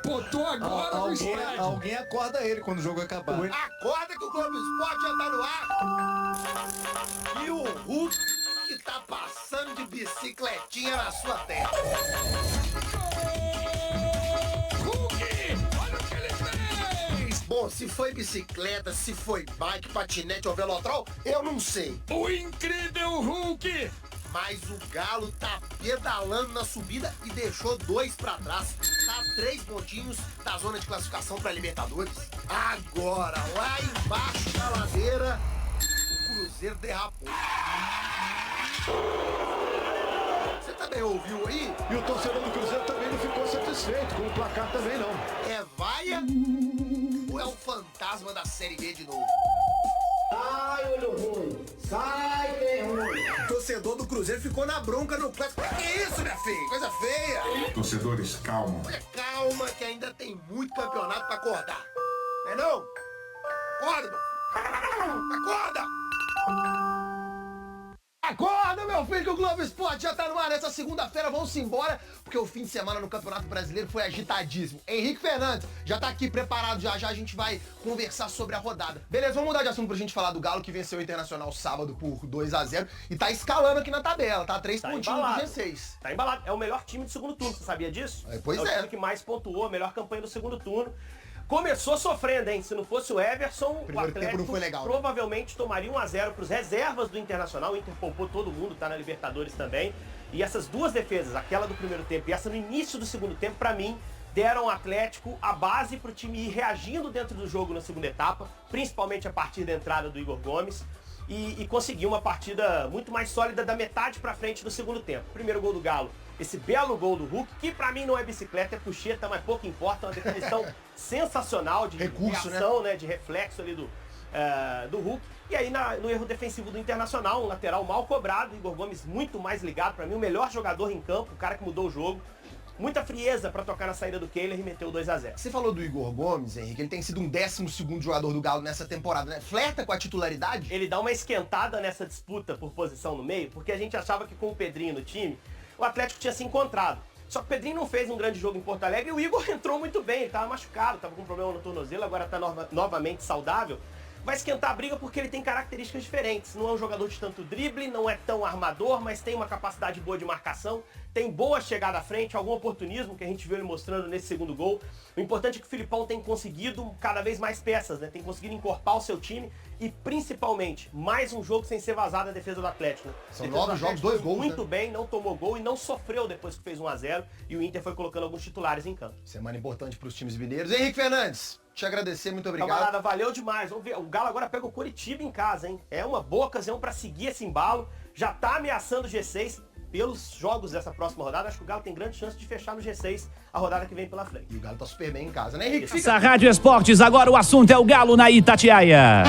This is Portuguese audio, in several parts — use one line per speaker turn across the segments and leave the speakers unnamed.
botou agora no estádio.
Alguém acorda ele quando o jogo acabar.
Acorda que o Globo Esporte já tá no ar. E o Hulk que tá passando de bicicletinha na sua terra.
Hulk, olha o que ele fez.
Bom, se foi bicicleta, se foi bike, patinete ou velotrol, eu não sei.
O incrível Hulk.
Mas o Galo tá pedalando na subida e deixou 2 pra trás. Tá 3 pontinhos da zona de classificação pra Libertadores. Agora, lá embaixo da ladeira, o Cruzeiro derrapou. Você também ouviu aí?
E o torcedor do Cruzeiro também não ficou satisfeito com o placar também, não.
É vaia ou é o fantasma da Série B de novo?
Sai, olho ruim! Sai, bem ruim!
O torcedor do Cruzeiro ficou na bronca no clássico. Que isso, minha filha? Coisa feia!
Torcedores, calma.
Olha, calma que ainda tem muito campeonato pra acordar. Não é não? Acorda, meu filho! Acorda! Acorda, meu filho, que o Globo Esporte já tá no ar. Nessa segunda-feira, vamos embora, porque o fim de semana no Campeonato Brasileiro foi agitadíssimo. Henrique Fernandes já tá aqui preparado, já a gente vai conversar sobre a rodada. Beleza, vamos mudar de assunto pra gente falar do Galo, que venceu o Internacional sábado por 2-0 e tá escalando aqui na tabela, tá? 3 pontinhos do G6.
Tá embalado. É o melhor time do segundo turno, você sabia disso?
Pois
é.
é.
O time que mais pontuou, a melhor campanha do segundo turno. Começou sofrendo, hein? Se não fosse o Everson,
Primeiro
o Atlético
tempo não foi legal, né?
provavelmente tomaria 1-0 pros reservas do Internacional. O Inter poupou todo mundo, tá na Libertadores também. E essas duas defesas, aquela do primeiro tempo e essa no início do segundo tempo, pra mim, deram ao Atlético a base pro time ir reagindo dentro do jogo na segunda etapa, principalmente a partir da entrada do Igor Gomes. E conseguiu uma partida muito mais sólida da metade pra frente do segundo tempo. Primeiro gol do Galo, esse belo gol do Hulk, que pra mim não é bicicleta, é puxeta, mas pouco importa, uma definição sensacional de
recurso,
reação, né, de reflexo ali do Hulk. E aí no erro defensivo do Internacional, um lateral mal cobrado, Igor Gomes muito mais ligado, pra mim o melhor jogador em campo, o cara que mudou o jogo. Muita frieza pra tocar na saída do Kehler e meteu 2-0.
Você falou do Igor Gomes, Henrique, ele tem sido um 12º jogador do Galo nessa temporada, né? Flerta com a titularidade?
Ele dá uma esquentada nessa disputa por posição no meio, porque a gente achava que com o Pedrinho no time, o Atlético tinha se encontrado. Só que o Pedrinho não fez um grande jogo em Porto Alegre e o Igor entrou muito bem, ele tava machucado, tava com problema no tornozelo, agora tá novamente saudável. Vai esquentar a briga porque ele tem características diferentes. Não é um jogador de tanto drible, não é tão armador, mas tem uma capacidade boa de marcação, tem boa chegada à frente, algum oportunismo que a gente viu ele mostrando nesse segundo gol. O importante é que o Filipão tem conseguido cada vez mais peças, né? Tem conseguido encorpar o seu time e principalmente mais um jogo sem ser vazado a defesa do Atlético. Né?
São 9 jogos, 2 gols,
muito
né?
bem, não tomou gol e não sofreu depois que fez 1-0 e o Inter foi colocando alguns titulares em campo.
Semana importante pros times mineiros. Henrique Fernandes, te agradecer, muito obrigado.
Camarada, valeu demais. Vamos ver. O Galo agora pega o Curitiba em casa, hein? É uma boa ocasião pra seguir esse embalo. Já tá ameaçando o G6 pelos jogos dessa próxima rodada. Acho que o Galo tem grande chance de fechar no G6 a rodada que vem pela frente.
E o Galo tá super bem em casa, né, Henrique?
Essa Rádio Esportes, agora o assunto é o Galo na Itatiaia.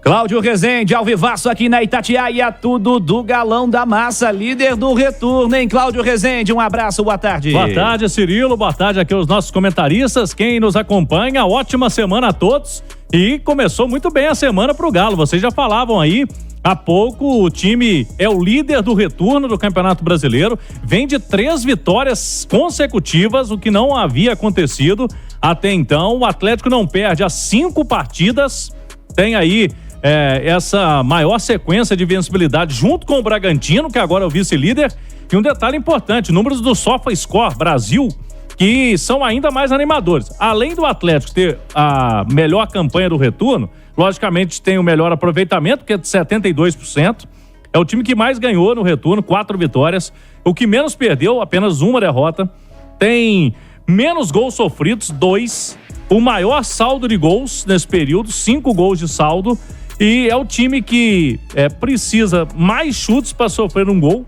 Cláudio Rezende, ao vivaço aqui na Itatiaia, tudo do Galão da Massa, líder do retorno, hein, Cláudio Rezende? Um abraço, boa tarde.
Boa tarde, Cirilo, boa tarde aqui aos nossos comentaristas, quem nos acompanha, ótima semana a todos. E começou muito bem a semana pro Galo, vocês já falavam aí, há pouco o time é o líder do retorno do Campeonato Brasileiro, vem de 3 vitórias consecutivas, o que não havia acontecido até então. O Atlético não perde há 5 partidas, tem aí essa maior sequência de vencibilidade junto com o Bragantino, que agora é o vice-líder. E um detalhe importante, números do SofaScore Brasil, que são ainda mais animadores. Além do Atlético ter a melhor campanha do retorno, logicamente tem o melhor aproveitamento, que é de 72%. É o time que mais ganhou no retorno, 4 vitórias. O que menos perdeu, apenas 1 derrota. Tem menos gols sofridos, 2. O maior saldo de gols nesse período, 5 gols de saldo. E é o time que precisa mais chutes para sofrer um gol.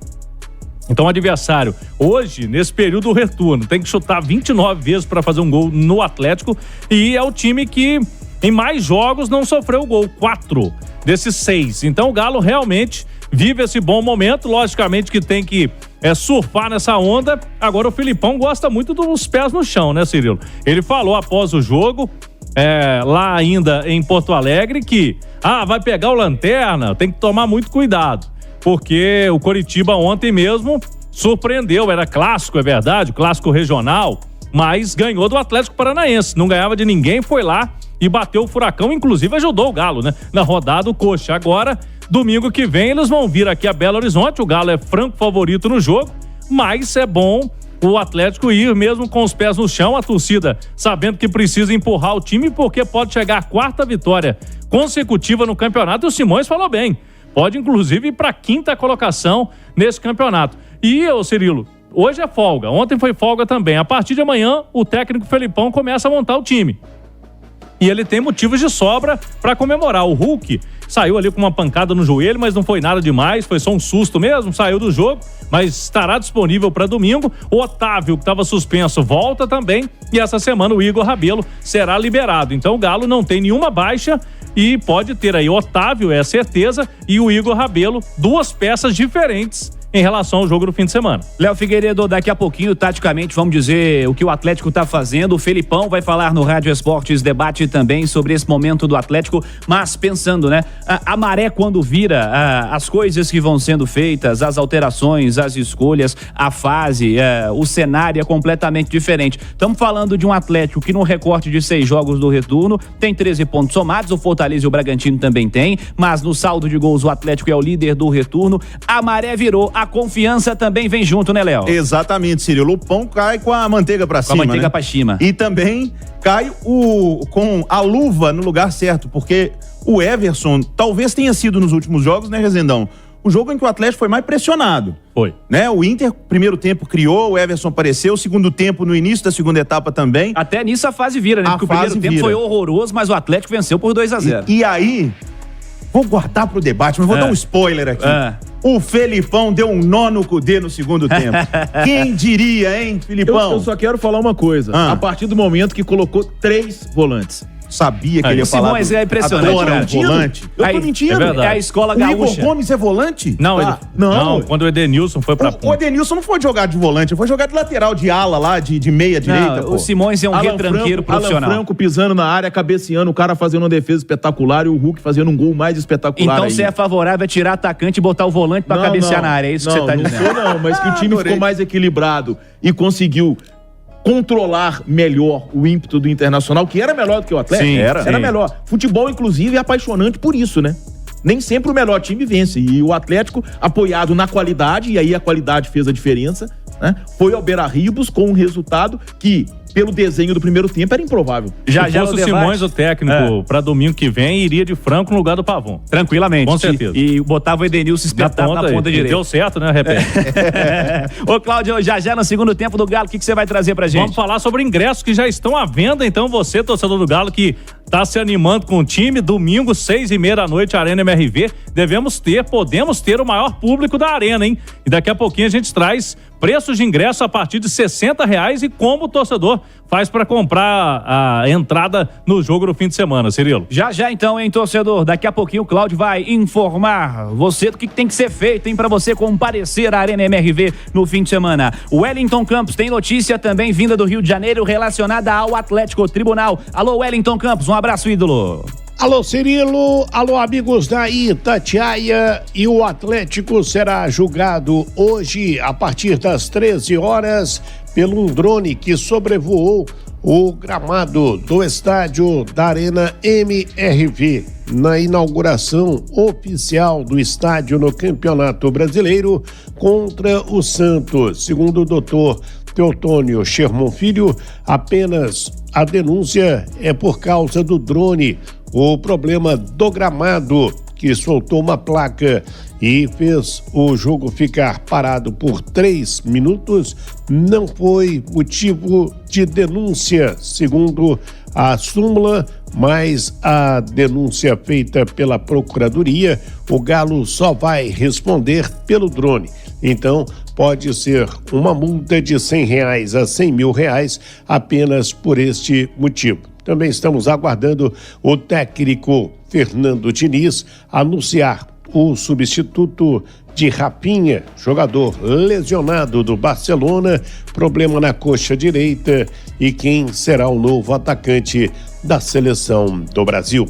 Então o adversário, hoje, nesse período do retorno, tem que chutar 29 vezes para fazer um gol no Atlético. E é o time que em mais jogos não sofreu gol, 4 desses 6. Então o Galo realmente vive esse bom momento. Logicamente que tem que surfar nessa onda. Agora o Filipão gosta muito dos pés no chão, né, Cirilo? Ele falou após o jogo, lá ainda em Porto Alegre, que vai pegar o Lanterna, tem que tomar muito cuidado, porque o Coritiba ontem mesmo surpreendeu, era clássico, é verdade, clássico regional, mas ganhou do Atlético Paranaense, não ganhava de ninguém, foi lá e bateu o Furacão, inclusive ajudou o Galo, né? Na rodada o Coxa. Agora, domingo que vem, eles vão vir aqui a Belo Horizonte, o Galo é franco favorito no jogo, mas é bom o Atlético ir mesmo com os pés no chão, a torcida sabendo que precisa empurrar o time porque pode chegar a 4ª vitória consecutiva no campeonato, e o Simões falou bem, pode inclusive ir para a 5ª colocação nesse campeonato. E, ô Cirilo, hoje é folga, ontem foi folga também, a partir de amanhã o técnico Felipão começa a montar o time. E ele tem motivos de sobra para comemorar. O Hulk saiu ali com uma pancada no joelho, mas não foi nada demais, foi só um susto mesmo, saiu do jogo, mas estará disponível para domingo. O Otávio, que estava suspenso, volta também, e essa semana o Igor Rabelo será liberado. Então o Galo não tem nenhuma baixa e pode ter aí Otávio, é certeza, e o Igor Rabelo, 2 peças diferentes em relação ao jogo do fim de semana.
Léo Figueiredo, daqui a pouquinho, taticamente, vamos dizer o que o Atlético está fazendo. O Felipão vai falar no Rádio Esportes Debate também sobre esse momento do Atlético, mas pensando, né? A maré quando vira, as coisas que vão sendo feitas, as alterações, as escolhas, a fase, o cenário é completamente diferente. Estamos falando de um Atlético que no recorte de 6 jogos do retorno tem 13 pontos somados, o Fortaleza e o Bragantino também tem, mas no saldo de gols o Atlético é o líder do retorno. A maré virou, a confiança também vem junto, né, Léo?
Exatamente, Cirilo. O pão cai com a manteiga pra cima,
Com a manteiga,
né?
pra cima.
E também cai com a luva no lugar certo, porque o Everson talvez tenha sido nos últimos jogos, né, Rezendão? O jogo em que o Atlético foi mais pressionado.
Foi.
Né? O Inter, primeiro tempo, criou, o Everson apareceu, segundo tempo, no início da segunda etapa também.
Até nisso a fase vira, né? Porque o primeiro tempo foi horroroso, mas o Atlético venceu por 2-0.
E aí, vou guardar pro debate, mas vou dar um spoiler aqui. O Felipão deu um nó no Cudê no segundo tempo. Quem diria, hein, Felipão?
Eu só quero falar uma coisa. A partir do momento que colocou 3 volantes.
Sabia que ele ia falar.
Simões é impressionante,
Adora
cara.
volante.
Eu tô mentindo.
É verdade.
É a escola
O Igor
gaúcha.
Gomes é volante?
Não, não, quando o Edenilson foi pra
O
ponta.
Edenilson não foi jogar de volante, foi jogar de lateral, de ala lá, de meia direita, pô.
O Simões é um retranqueiro profissional.
Alan Franco pisando na área, cabeceando, o cara fazendo uma defesa espetacular e o Hulk fazendo um gol mais espetacular.
Então
aí.
você é favorável a tirar atacante e botar o volante pra cabecear na área, é isso que você tá dizendo?
Não, não, mas que o time ficou mais equilibrado e conseguiu controlar melhor o ímpeto do Internacional, que era melhor do que o Atlético.
Sim,
era melhor. Futebol, inclusive, é apaixonante por isso, né? Nem sempre o melhor time vence. E o Atlético, apoiado na qualidade, e aí a qualidade fez a diferença, né? Foi ao Beira-Rio, buscou um resultado que, pelo desenho do primeiro tempo, era improvável.
Se fosse o Simões o técnico pra domingo que vem, iria de Franco no lugar do Pavon.
Tranquilamente.
Com certeza.
E botava o Edenilson espetado na ponta direita.
Deu certo, né, Repete?
Ô, Cláudio, já no segundo tempo do Galo, o que você vai trazer pra gente?
Vamos falar sobre ingressos que já estão à venda, então você, torcedor do Galo, que tá se animando com o time, domingo, 6h30 da noite, Arena MRV, podemos ter o maior público da Arena, hein? E daqui a pouquinho a gente traz preços de ingresso a partir de R$60 e como o torcedor faz para comprar a entrada no jogo do fim de semana, Cirilo.
Já então, hein, torcedor? Daqui a pouquinho o Cláudio vai informar você do que tem que ser feito, hein, para você comparecer à Arena MRV no fim de semana. O Wellington Campos tem notícia também vinda do Rio de Janeiro relacionada ao Atlético Tribunal. Alô, Wellington Campos, um abraço, ídolo.
Alô, Cirilo, alô, amigos da Itatiaia, e o Atlético será julgado hoje, a partir das 13 horas, pelo um drone que sobrevoou o gramado do estádio da Arena MRV, na inauguração oficial do estádio no Campeonato Brasileiro contra o Santos. Segundo o doutor Teotônio Sherman Filho, apenas a denúncia é por causa do drone. O problema do gramado, que soltou uma placa e fez o jogo ficar parado por 3 minutos, não foi motivo de denúncia, segundo a súmula, mas a denúncia feita pela Procuradoria, o Galo só vai responder pelo drone. Então, pode ser uma multa de R$100 a R$100 mil apenas por este motivo. Também estamos aguardando o técnico Fernando Diniz anunciar o substituto de Rapinha, jogador lesionado do Barcelona, problema na coxa direita, e quem será o novo atacante da seleção do Brasil.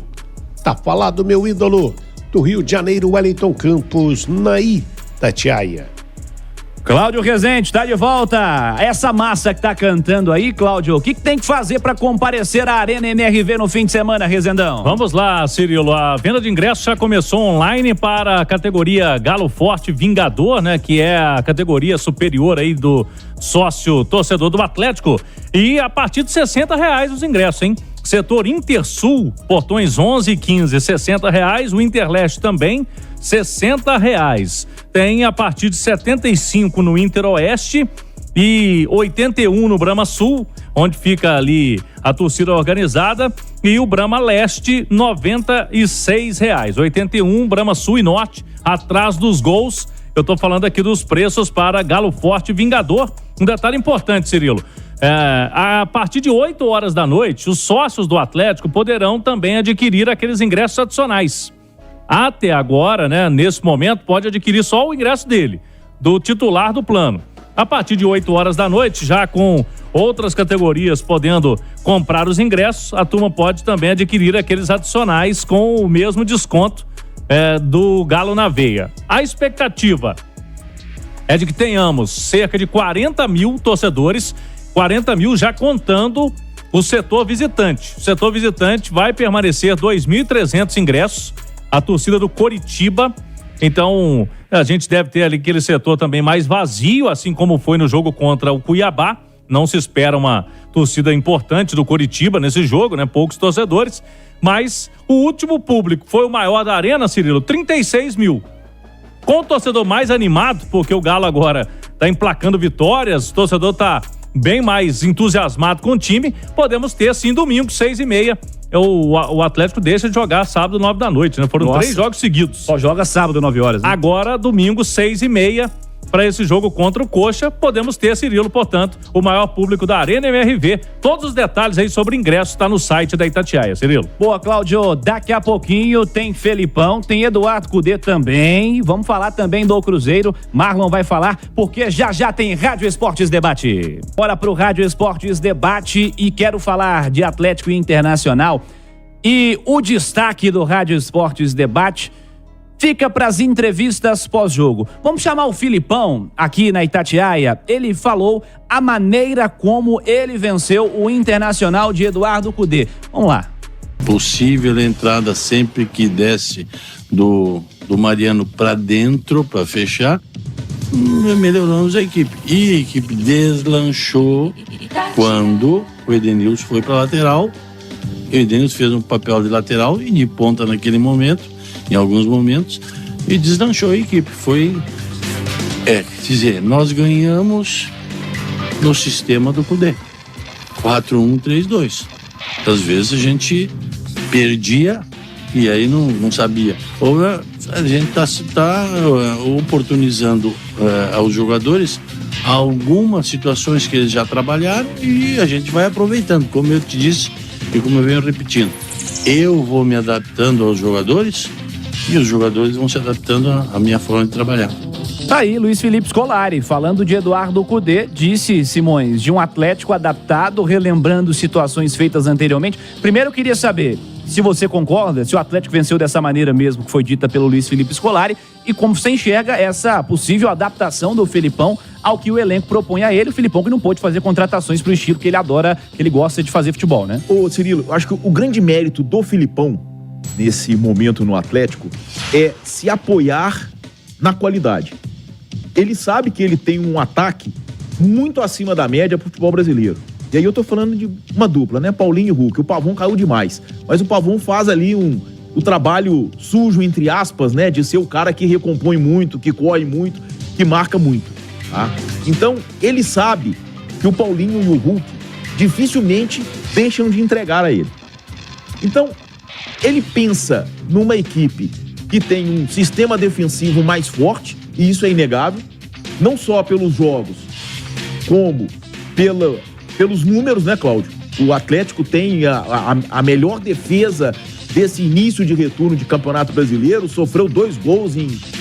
Tá falado, meu ídolo, do Rio de Janeiro, Wellington Campos, na Itatiaia.
Cláudio Rezende tá de volta. Essa massa que tá cantando aí, Cláudio, o que tem que fazer para comparecer à Arena MRV no fim de semana, Rezendão?
Vamos lá, Cirilo. A venda de ingressos já começou online para a categoria Galo Forte Vingador, né? Que é a categoria superior aí do sócio torcedor do Atlético. E a partir de R$60 os ingressos, hein? Setor Intersul, portões 11 e 15, R$60. O Interleste também, R$60. Tem a partir de 75 no Interoeste e 81 no Brahma Sul, onde fica ali a torcida organizada, e o Brahma Leste, R$96. 81 Brahma Sul e Norte, atrás dos gols. Eu tô falando aqui dos preços para Galo Forte Vingador. Um detalhe importante, Cirilo. A partir de 8 horas da noite, os sócios do Atlético poderão também adquirir aqueles ingressos adicionais. Até agora, né, nesse momento, pode adquirir só o ingresso dele, do titular do plano. A partir de 8 horas da noite, já com outras categorias podendo comprar os ingressos, a turma pode também adquirir aqueles adicionais com o mesmo desconto do Galo na Veia. A expectativa é de que tenhamos cerca de 40 mil torcedores, 40 mil já contando o setor visitante. O setor visitante vai permanecer 2.300 ingressos, a torcida do Coritiba. Então, a gente deve ter ali aquele setor também mais vazio, assim como foi no jogo contra o Cuiabá. Não se espera uma torcida importante do Coritiba nesse jogo, né? Poucos torcedores. Mas o último público foi o maior da Arena, Cirilo, 36 mil. Com o torcedor mais animado, porque o Galo agora tá emplacando vitórias, o torcedor tá bem mais entusiasmado com o time, podemos ter sim domingo, 6h30. O Atlético deixa de jogar sábado, 9 da noite, né? Foram 3 jogos seguidos.
Só joga sábado, 9 horas. Né?
Agora, domingo, 6h30, para esse jogo contra o Coxa, podemos ter, Cirilo, portanto, o maior público da Arena MRV. Todos os detalhes aí sobre ingressos tá no site da Itatiaia, Cirilo.
Boa, Cláudio, daqui a pouquinho tem Felipão, tem Eduardo Cudê também. Vamos falar também do Cruzeiro. Marlon vai falar, porque já tem Rádio Esportes Debate. Bora pro Rádio Esportes Debate e quero falar de Atlético Internacional. E o destaque do Rádio Esportes Debate fica para as entrevistas pós-jogo. Vamos chamar o Filipão aqui na Itatiaia. Ele falou a maneira como ele venceu o Internacional de Eduardo Cudê. Vamos lá.
Possível entrada sempre que desce do Mariano para dentro, para fechar. Melhoramos a equipe. E a equipe deslanchou quando o Edenilson foi para a lateral. O Edenilson fez um papel de lateral e de ponta naquele momento, em alguns momentos, e deslanchou a equipe. Nós ganhamos no sistema do Cudê, 4-1-3-2. Às vezes a gente perdia e aí não sabia. Ou a gente está oportunizando aos jogadores algumas situações que eles já trabalharam e a gente vai aproveitando, como eu te disse e como eu venho repetindo. Eu vou me adaptando aos jogadores e os jogadores vão se adaptando à minha forma de trabalhar.
Tá aí Luiz Felipe Scolari, falando de Eduardo Cudê, disse, Simões, de um Atlético adaptado, relembrando situações feitas anteriormente. Primeiro eu queria saber se você concorda, se o Atlético venceu dessa maneira mesmo que foi dita pelo Luiz Felipe Scolari e como você enxerga essa possível adaptação do Felipão ao que o elenco propõe a ele. O Felipão que não pôde fazer contratações pro estilo que ele adora, que ele gosta de fazer futebol, né?
Ô, Cirilo, eu acho que o grande mérito do Felipão nesse momento no Atlético é se apoiar na qualidade. Ele sabe que ele tem um ataque muito acima da média pro futebol brasileiro. E aí eu tô falando de uma dupla, né? Paulinho e Hulk. O Pavão caiu demais. Mas o Pavão faz ali o trabalho sujo, entre aspas, né? De ser o cara que recompõe muito, que corre muito, que marca muito. Tá? Então, ele sabe que o Paulinho e o Hulk dificilmente deixam de entregar a ele. Então, ele pensa numa equipe que tem um sistema defensivo mais forte, e isso é inegável, não só pelos jogos, como pelos números, né, Cláudio? O Atlético tem a melhor defesa desse início de retorno de Campeonato Brasileiro, sofreu 2 gols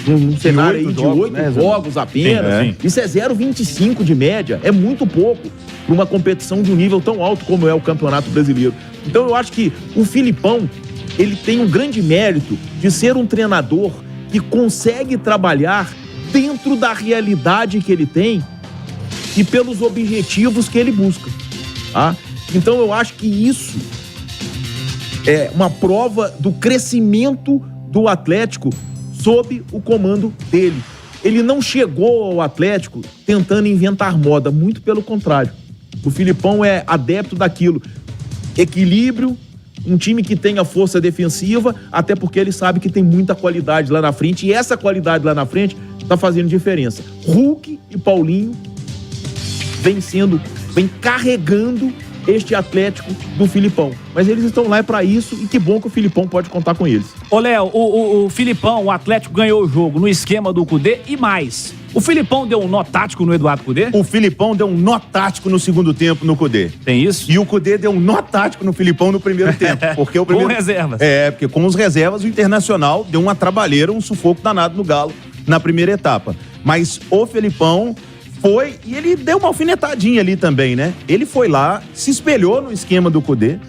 num cenário aí de 8 jogos apenas. Sim. Isso é 0,25 de média, é muito pouco para uma competição de um nível tão alto como é o Campeonato Brasileiro. Então eu acho que o Filipão, ele tem um grande mérito de ser um treinador que consegue trabalhar dentro da realidade que ele tem e pelos objetivos que ele busca. Tá? Então eu acho que isso é uma prova do crescimento do Atlético sob o comando dele. Ele não chegou ao Atlético tentando inventar moda, muito pelo contrário. O Filipão é adepto daquilo. Equilíbrio, um time que tenha força defensiva, até porque ele sabe que tem muita qualidade lá na frente, e essa qualidade lá na frente tá fazendo diferença. Hulk e Paulinho vem carregando este Atlético do Filipão. Mas eles estão lá para isso e que bom que o Filipão pode contar com eles.
Ô, Léo, o Filipão, o Atlético ganhou o jogo no esquema do Cudê e mais. O Filipão deu um nó tático no Eduardo Cudê?
O Filipão deu um nó tático no segundo tempo no Cudê.
Tem isso?
E o Cudê deu um nó tático no Filipão no primeiro tempo. Porque o primeiro...
Com reservas.
Porque com os reservas o Internacional deu uma trabalheira, um sufoco danado no Galo na primeira etapa. Mas o Filipão foi, e ele deu uma alfinetadinha ali também, né? Ele foi lá, se espelhou no esquema do Cudê.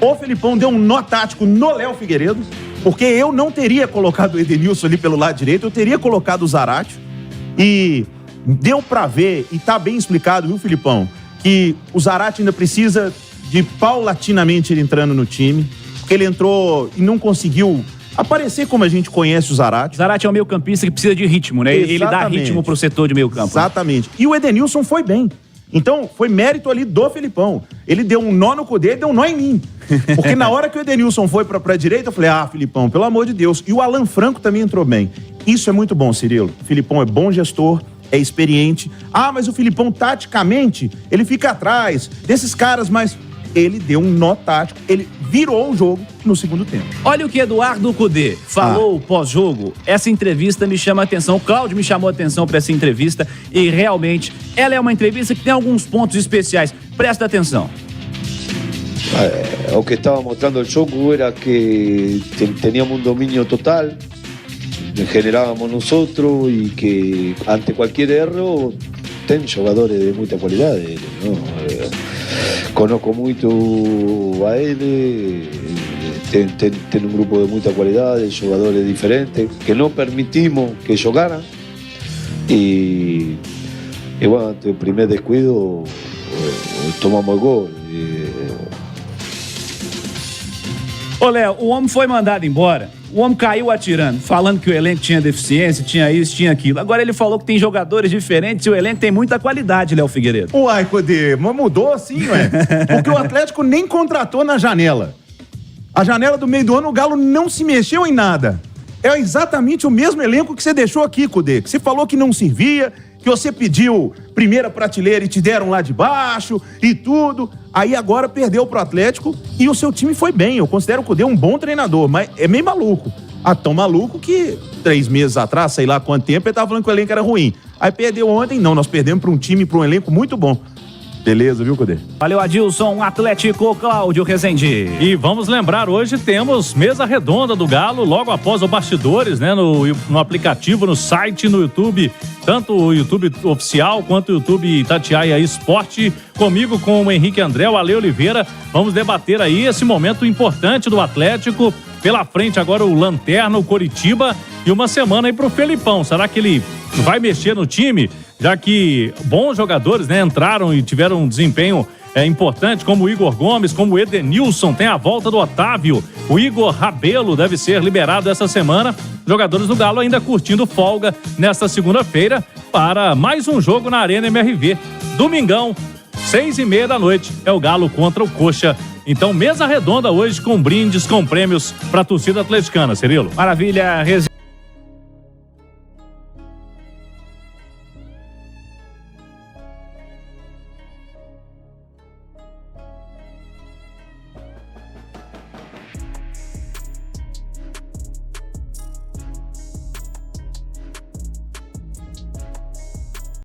O Filipão deu um nó tático no Léo Figueiredo, porque eu não teria colocado o Edenilson ali pelo lado direito, eu teria colocado o Zarate. E deu pra ver, e tá bem explicado, viu, Filipão, que o Zarate ainda precisa de paulatinamente ele entrando no time, porque ele entrou e não conseguiu aparecer como a gente conhece o Zarate.
O Zarate é um meio campista que precisa de ritmo, né?
Exatamente.
Ele dá ritmo pro setor de meio campo.
Exatamente. E o Edenilson foi bem. Então, foi mérito ali do Filipão. Ele deu um nó no Cudê e deu um nó em mim. Porque na hora que o Edenilson foi pra direita, eu falei, Filipão, pelo amor de Deus. E o Alan Franco também entrou bem. Isso é muito bom, Cirilo. O Filipão é bom gestor, é experiente. Mas o Filipão, taticamente, ele fica atrás desses caras, mas ele deu um nó tático, ele virou o jogo no segundo tempo.
Olha o que Eduardo Cudê falou pós-jogo. Essa entrevista me chama a atenção. O Cláudio me chamou a atenção para essa entrevista e realmente ela é uma entrevista que tem alguns pontos especiais. Presta atenção.
O que estaba mostrando el jogo era que teníamos un dominio total, generábamos nosotros y que ante cualquier error ten jogadores de mucha cualidad, ¿no? Conozco muito a ele, tem un grupo de mucha cualidad, de jogadores diferentes, que no permitimos que jugaran y bueno, ante el primer descuido tomamos el gol.
Ô, Léo, o homem foi mandado embora. O homem caiu atirando, falando que o elenco tinha deficiência, tinha isso, tinha aquilo. Agora ele falou que tem jogadores diferentes e o elenco tem muita qualidade, Léo Figueiredo.
Uai, Cudê, mas mudou assim, ué. Porque o Atlético nem contratou na janela. A janela do meio do ano, o Galo não se mexeu em nada. É exatamente o mesmo elenco que você deixou aqui, Cudê. Que você falou que não servia, que você pediu primeira prateleira e te deram lá de baixo e tudo. Aí agora perdeu pro Atlético e o seu time foi bem. Eu considero o Cudê um bom treinador, mas é meio maluco. Tão maluco que 3 meses atrás, sei lá quanto tempo, ele tava falando que o elenco era ruim. Aí perdeu ontem, não, nós perdemos pra um time, pra um elenco muito bom. Beleza, viu, Cudê?
Valeu, Adilson, Atlético, Cláudio Rezende.
E vamos lembrar, hoje temos mesa redonda do Galo, logo após o Bastidores, né? No aplicativo, no site, no YouTube, tanto o YouTube oficial quanto o YouTube Itatiaia Esporte. Comigo, com o Henrique André, o Ale Oliveira, vamos debater aí esse momento importante do Atlético. Pela frente agora o Lanterna, o Coritiba e uma semana aí pro Felipão. Será que ele vai mexer no time? Já que bons jogadores, né, entraram e tiveram um desempenho importante, como o Igor Gomes, como o Edenilson, tem a volta do Otávio, o Igor Rabelo deve ser liberado essa semana. Jogadores do Galo ainda curtindo folga nesta segunda-feira para mais um jogo na Arena MRV. Domingão, 6h30 da noite, é o Galo contra o Coxa. Então, mesa redonda hoje com brindes, com prêmios para a torcida atleticana, Cirilo.
Maravilha,